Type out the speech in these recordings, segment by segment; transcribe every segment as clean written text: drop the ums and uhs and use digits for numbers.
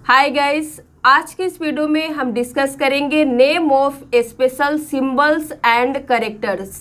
Hi guys, आज के इस वीडियो में हम डिस्कस करेंगे name of special symbols and characters.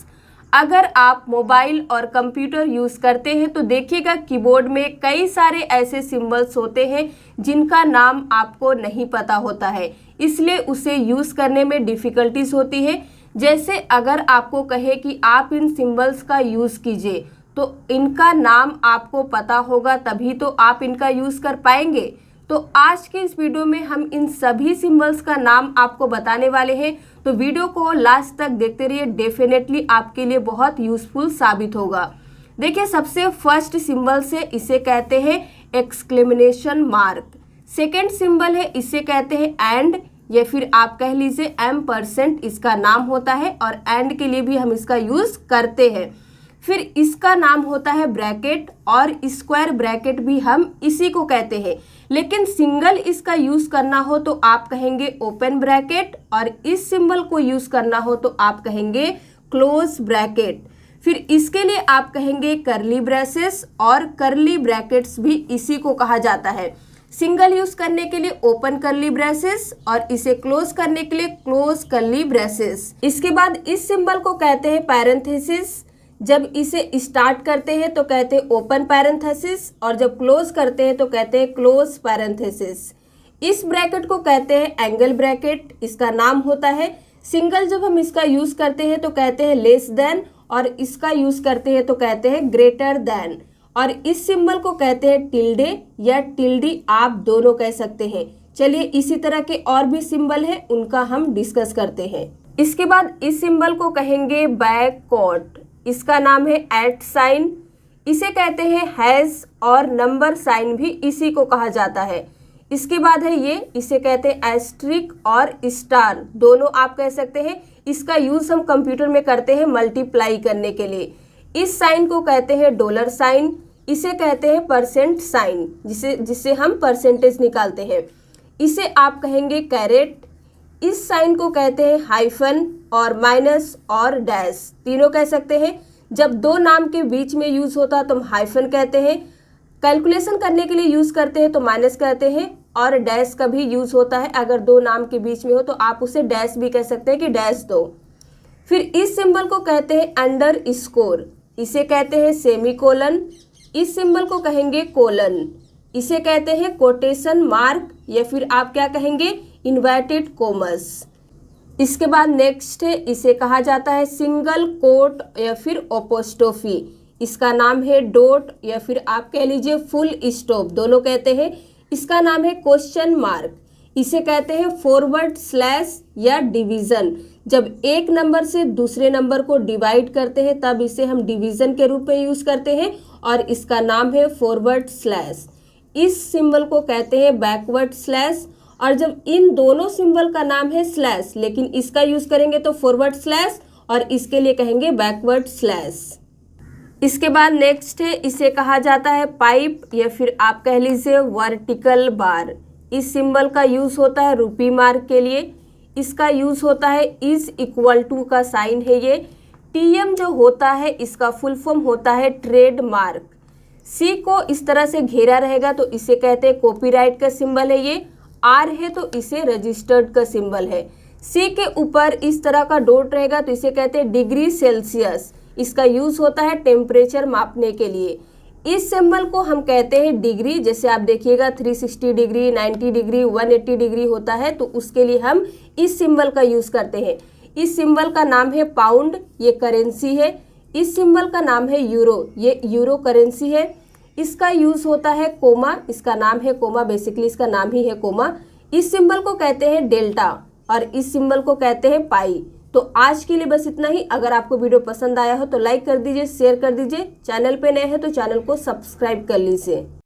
अगर आप मोबाइल और कंप्यूटर यूज़ करते हैं तो देखिएगा कीबोर्ड में कई सारे ऐसे सिंबल्स होते हैं जिनका नाम आपको नहीं पता होता है, इसलिए उसे यूज़ करने में डिफ़िकल्टीज होती है। जैसे अगर आपको कहे कि आप इन सिंबल्स का यूज़ कीजिए तो इनका नाम आपको पता होगा, तभी तो आप इनका यूज़ कर पाएंगे। तो आज के इस वीडियो में हम इन सभी सिंबल्स का नाम आपको बताने वाले हैं, तो वीडियो को लास्ट तक देखते रहिए, डेफिनेटली आपके लिए बहुत यूजफुल साबित होगा। देखिए, सबसे फर्स्ट सिंबल से इसे कहते हैं एक्सक्लेमेशन मार्क। सेकेंड सिंबल है, इसे कहते हैं एंड, या फिर आप कह लीजिए %, इसका नाम होता है और एंड के लिए भी हम इसका यूज करते हैं। फिर इसका नाम होता है ब्रैकेट, और स्क्वायर ब्रैकेट भी हम इसी को कहते हैं। लेकिन सिंगल इसका यूज करना हो तो आप कहेंगे ओपन ब्रैकेट, और इस सिंबल को यूज करना हो तो आप कहेंगे क्लोज ब्रैकेट। फिर इसके लिए आप कहेंगे करली ब्रेसेस, और करली ब्रैकेट्स भी इसी को कहा जाता है। सिंगल यूज करने के लिए ओपन करली ब्रेसेस, और इसे क्लोज करने के लिए क्लोज करली ब्रेसेस। इसके बाद इस सिंबल को कहते हैं पैरेंथेसिस। जब इसे स्टार्ट करते हैं तो कहते हैं ओपन पैरेंथेसिस, और जब क्लोज करते हैं तो कहते हैं क्लोज पैरेंथेसिस। इस ब्रैकेट को कहते हैं एंगल ब्रैकेट, इसका नाम होता है। सिंगल जब हम इसका यूज करते हैं तो कहते हैं लेस देन, और इसका यूज करते हैं तो कहते हैं ग्रेटर देन। और इस सिंबल को कहते हैं टिल्डे या टिल्डी, आप दोनों कह सकते हैं। चलिए, इसी तरह के और भी सिंबल हैं, उनका हम डिस्कस करते हैं। इसके बाद इस सिंबल को कहेंगे बैककॉट, इसका नाम है एट साइन। इसे कहते हैं हैज, और नंबर साइन भी इसी को कहा जाता है। इसके बाद है ये, इसे कहते हैं एस्ट्रिक और स्टार, दोनों आप कह सकते हैं। इसका यूज हम कंप्यूटर में करते हैं मल्टीप्लाई करने के लिए। इस साइन को कहते हैं डॉलर साइन, इसे कहते हैं परसेंट साइन, जिससे हम परसेंटेज निकालते हैं। इसे आप कहेंगे कैरेट। इस साइन को कहते हैं हाइफन, और माइनस और डैश, तीनों कह सकते हैं। जब दो नाम के बीच में यूज होता है तो हम हाइफन कहते हैं। कैलकुलेशन करने के लिए यूज करते हैं तो माइनस कहते हैं, और डैश का भी यूज होता है अगर दो नाम के बीच में हो तो आप उसे डैश भी कह सकते हैं कि डैश दो। फिर इस सिंबल को कहते हैं अंडर स्कोर, इसे कहते हैं सेमीकोलन। इस सिंबल को कहेंगे कोलन, इसे कहते हैं कोटेशन मार्क, या फिर आप क्या कहेंगे इन्वर्टेड कोमस। इसके बाद नेक्स्ट है, इसे कहा जाता है सिंगल कोट या फिर अपोस्ट्रोफी, इसका नाम है डॉट, या फिर आप कह लीजिए फुल स्टॉप, दोनों कहते हैं। इसका नाम है क्वेश्चन मार्क, इसे कहते हैं फॉरवर्ड स्लैश या डिवीजन। जब एक नंबर से दूसरे नंबर को डिवाइड करते हैं तब इसे हम डिवीजन के रूप में यूज करते हैं, और इसका नाम है फॉरवर्ड स्लैश। इस सिंबल को कहते हैं बैकवर्ड स्लैश, और जब इन दोनों सिंबल का नाम है स्लैश, लेकिन इसका यूज करेंगे तो फॉरवर्ड स्लैश, और इसके लिए कहेंगे बैकवर्ड स्लैश। इसके बाद नेक्स्ट है, इसे कहा जाता है पाइप, या फिर आप कह लीजिए वर्टिकल बार। इस सिंबल का यूज होता है रुपी मार्क के लिए। इसका यूज होता है इज इक्वल टू का साइन है ये। टीएम जो होता है इसका फुल फॉर्म होता है ट्रेडमार्क। सी को इस तरह से घेरा रहेगा तो इसे कहते हैं कॉपीराइट का सिंबल है ये। आर है तो इसे रजिस्टर्ड का सिंबल है। सी के ऊपर इस तरह का डॉट रहेगा तो इसे कहते हैं डिग्री सेल्सियस, इसका यूज होता है टेम्परेचर मापने के लिए। इस सिंबल को हम कहते हैं डिग्री, जैसे आप देखिएगा 360 डिग्री, 90 डिग्री, 180 डिग्री होता है, तो उसके लिए हम इस सिंबल का यूज करते हैं। इस सिंबल का नाम है पाउंड, ये करेंसी है। इस सिंबल का नाम है यूरो, ये यूरो करेंसी है। इसका यूज होता है कोमा, इसका नाम है कोमा, बेसिकली इसका नाम ही है कोमा। इस सिंबल को कहते हैं डेल्टा, और इस सिंबल को कहते हैं पाई। तो आज के लिए बस इतना ही। अगर आपको वीडियो पसंद आया हो तो लाइक कर दीजिए, शेयर कर दीजिए। चैनल पे नए हैं तो चैनल को सब्सक्राइब कर लीजिए।